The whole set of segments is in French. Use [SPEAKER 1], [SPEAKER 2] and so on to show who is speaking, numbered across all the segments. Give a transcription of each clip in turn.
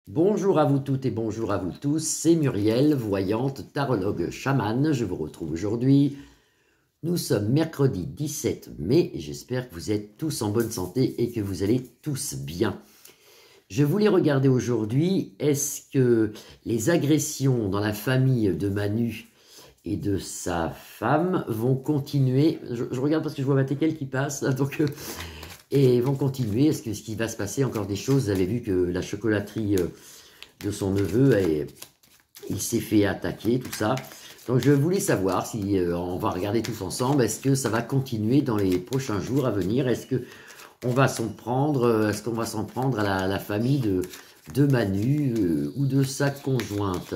[SPEAKER 1] Bonjour à vous toutes et bonjour à vous tous, c'est Muriel, voyante, tarologue, chamane. Je vous retrouve aujourd'hui. Nous sommes mercredi 17 mai et j'espère que vous êtes tous en bonne santé et que vous allez tous bien. Je voulais regarder aujourd'hui, est-ce que les agressions dans la famille de Manu et de sa femme vont continuer? Je regarde parce que je vois ma teckel qui passe, donc... et vont continuer. Est-ce qu'il va se passer encore des choses? Vous avez vu que la chocolaterie de son neveu, il s'est fait attaquer, tout ça. Donc je voulais savoir si on va regarder tous ensemble. Est-ce que ça va continuer dans les prochains jours à venir? Est-ce qu'on va s'en prendre, est-ce qu'on va s'en prendre à la famille de Manu ou de sa conjointe?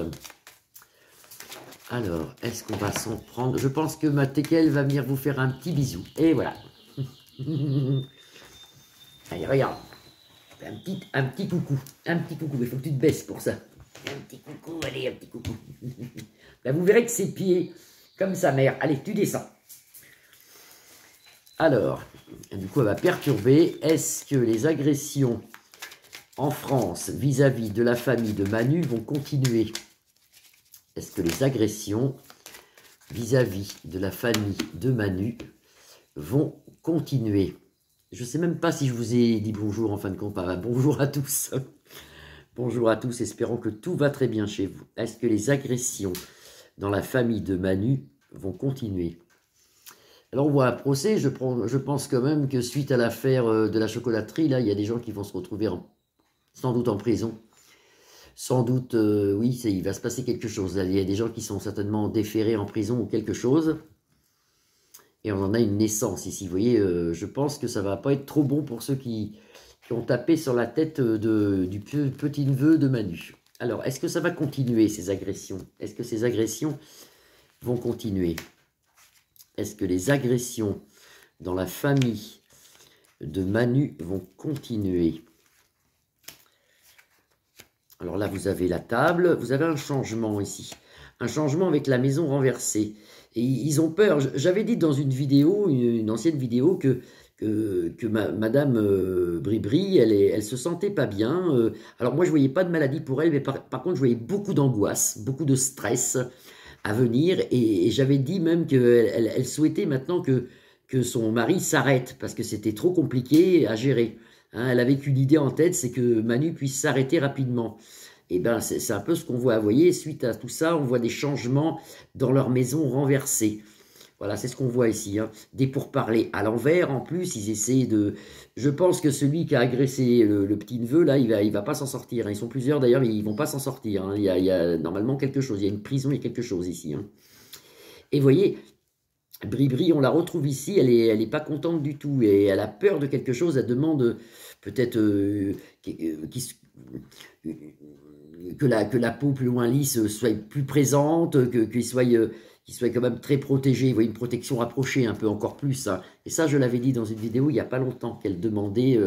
[SPEAKER 1] Alors, est-ce qu'on va s'en prendre? Je pense que ma teckel va venir vous faire un petit bisou. Et voilà. Allez, regarde. Un petit coucou. Un petit coucou. Il faut que tu te baisses pour ça. Un petit coucou, allez, un petit coucou. Là, vous verrez que ses pieds, comme sa mère. Allez, tu descends. Alors, du coup, elle va perturber. Est-ce que les agressions en France vis-à-vis de la famille de Manu vont continuer? Est-ce que les agressions vis-à-vis de la famille de Manu vont continuer? Je ne sais même pas si je vous ai dit bonjour en fin de compte. Bonjour à tous. Bonjour à tous, espérons que tout va très bien chez vous. Est-ce que les agressions dans la famille de Manu vont continuer? Alors on voit un procès, je pense quand même que suite à l'affaire de la chocolaterie, là, il y a des gens qui vont se retrouver sans doute en prison. Sans doute, oui, il va se passer quelque chose. Il y a des gens qui sont certainement déférés en prison ou quelque chose. Et on en a une naissance ici. Vous voyez, je pense que ça va pas être trop bon pour ceux qui ont tapé sur la tête du petit-neveu de Manu. Alors, est-ce que ça va continuer, ces agressions? Est-ce que ces agressions vont continuer? Est-ce que les agressions dans la famille de Manu vont continuer? Alors là, vous avez la table, vous avez un changement ici. Un changement avec la maison renversée. Et ils ont peur. J'avais dit dans une vidéo, une ancienne vidéo, que Madame Bribri, elle se sentait pas bien. Alors moi, je voyais pas de maladie pour elle, mais par contre, je voyais beaucoup d'angoisse, beaucoup de stress à venir. Et j'avais dit même qu'elle souhaitait maintenant que son mari s'arrête, parce que c'était trop compliqué à gérer. Hein, elle avait qu'une idée en tête, c'est que Manu puisse s'arrêter rapidement. Et ben c'est un peu ce qu'on voit. Vous voyez, suite à tout ça, on voit des changements dans leur maison renversée. Voilà, c'est ce qu'on voit ici. Hein. Des pourparlers à l'envers, en plus, ils essaient de... Je pense que celui qui a agressé le petit-neveu, là, il va pas s'en sortir. Hein. Ils sont plusieurs, d'ailleurs, mais ils vont pas s'en sortir. Hein. Il y a normalement quelque chose. Il y a une prison, il y a quelque chose ici. Hein. Et vous voyez, Bribri, on la retrouve ici, elle est pas contente du tout. Et elle a peur de quelque chose. Elle demande peut-être que la peau plus loin lisse soit plus présente, qu'il soit quand même très protégé. Vous voyez, une protection rapprochée un peu encore plus. Hein. Et ça, je l'avais dit dans une vidéo il n'y a pas longtemps, qu'elle demandait,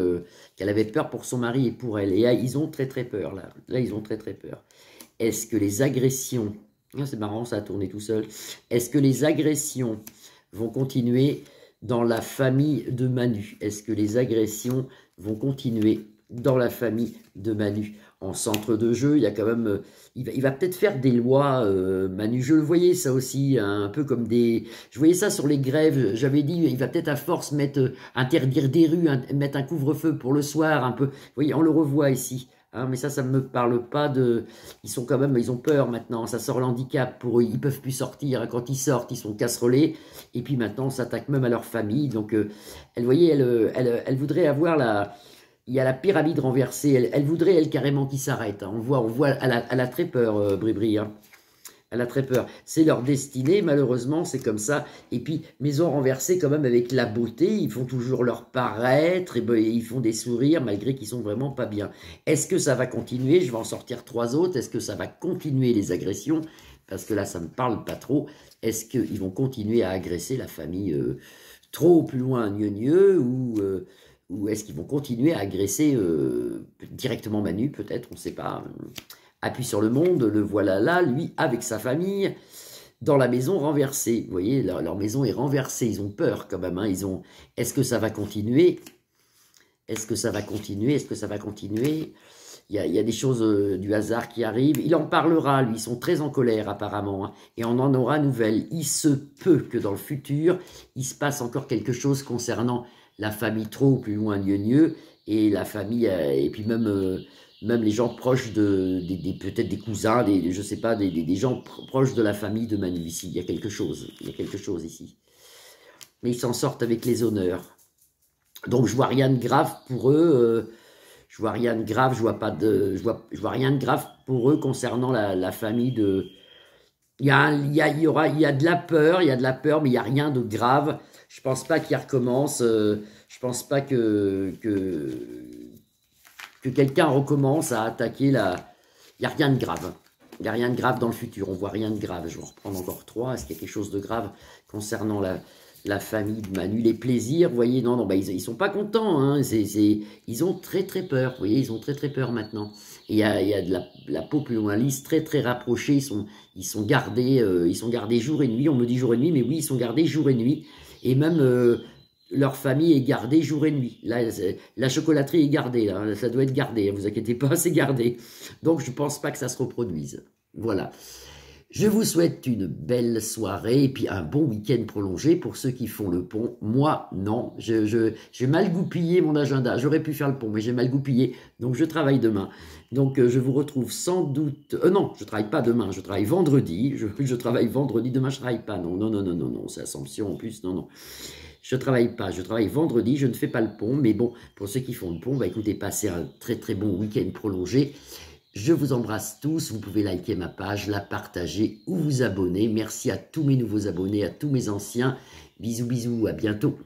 [SPEAKER 1] qu'elle avait peur pour son mari et pour elle. Et là, ils ont très très peur. Là, ils ont très très peur. Est-ce que les agressions... Ah, c'est marrant, ça a tourné tout seul. Est-ce que les agressions vont continuer dans la famille de Manu? Est-ce que les agressions vont continuer dans la famille de Manu? En centre de jeu, il y a quand même... il va peut-être faire des lois, Manu. Je le voyais ça aussi, hein, un peu comme des... Je voyais ça sur les grèves. J'avais dit, il va peut-être à force interdire des rues, mettre un couvre-feu pour le soir, un peu. Vous voyez, on le revoit ici. Hein, mais ça ne me parle pas de... Ils sont quand même, ils ont peur maintenant, ça sort l'handicap pour eux, ils peuvent plus sortir. Quand ils sortent, ils sont casserolés. Et puis maintenant, on s'attaque même à leur famille. Donc, elle, voyez, elle voudrait avoir la... Il y a la pyramide renversée. Elle voudrait, elle, carrément qu'il s'arrête. Hein. On voit, elle a très peur, Bribri. Hein. Elle a très peur. C'est leur destinée, malheureusement, c'est comme ça. Et puis, maison renversée quand même avec la beauté. Ils font toujours leur paraître, et ben, ils font des sourires malgré qu'ils sont vraiment pas bien. Est-ce que ça va continuer? Je vais en sortir 3 autres. Est-ce que ça va continuer les agressions? Parce que là, ça me parle pas trop. Est-ce qu'ils vont continuer à agresser la famille trop plus loin, gneu ou est-ce qu'ils vont continuer à agresser directement Manu, peut-être, on ne sait pas. Appuie sur le monde, le voilà là, lui, avec sa famille, dans la maison renversée. Vous voyez, leur maison est renversée, ils ont peur quand même. Hein, est-ce que ça va continuer? Est-ce que ça va continuer? Est-ce que ça va continuer? il y a des choses du hasard qui arrivent. Il en parlera, lui, ils sont très en colère apparemment, hein, et on en aura nouvelle. Il se peut que dans le futur, il se passe encore quelque chose concernant la famille trop plus loin Lieu et la famille, et puis même les gens proches peut-être des cousins, je sais pas, des gens proches de la famille de Manu ici. Il y a quelque chose ici. Mais ils s'en sortent avec les honneurs. Donc je vois rien de grave pour eux. Je vois rien de grave. Je vois rien de grave pour eux concernant la famille de. Il y a de la peur, il y a de la peur, mais il y a rien de grave. Je pense pas qu'il recommence. Je pense pas que quelqu'un recommence à attaquer la. Il y a rien de grave. Il n'y a rien de grave dans le futur. On voit rien de grave. Je vais en reprendre encore 3. Est-ce qu'il y a quelque chose de grave concernant la famille de Manu, les plaisirs, vous voyez, non, bah, ils sont pas contents, hein, ils ont très très peur, vous voyez, ils ont très très peur maintenant. Et il y a de la population très très rapprochée, ils sont gardés jour et nuit, on me dit jour et nuit, mais oui, ils sont gardés jour et nuit, et même leur famille est gardée jour et nuit. Là, la chocolaterie est gardée, là, ça doit être gardé, ne vous inquiétez pas, c'est gardé. Donc je pense pas que ça se reproduise. Voilà. Je vous souhaite une belle soirée et puis un bon week-end prolongé pour ceux qui font le pont. Moi, non, j'ai mal goupillé mon agenda. J'aurais pu faire le pont, mais j'ai mal goupillé, donc je travaille demain. Donc je vous retrouve sans doute... non, je travaille pas demain, je travaille vendredi. Je travaille vendredi, demain je travaille pas. Non, non, non, non, non, non, c'est Assomption en plus, non, non. Je travaille pas, je travaille vendredi, je ne fais pas le pont, mais bon, pour ceux qui font le pont, bah écoutez, passez un très très bon week-end prolongé. Je vous embrasse tous, vous pouvez liker ma page, la partager ou vous abonner. Merci à tous mes nouveaux abonnés, à tous mes anciens. Bisous, bisous, à bientôt.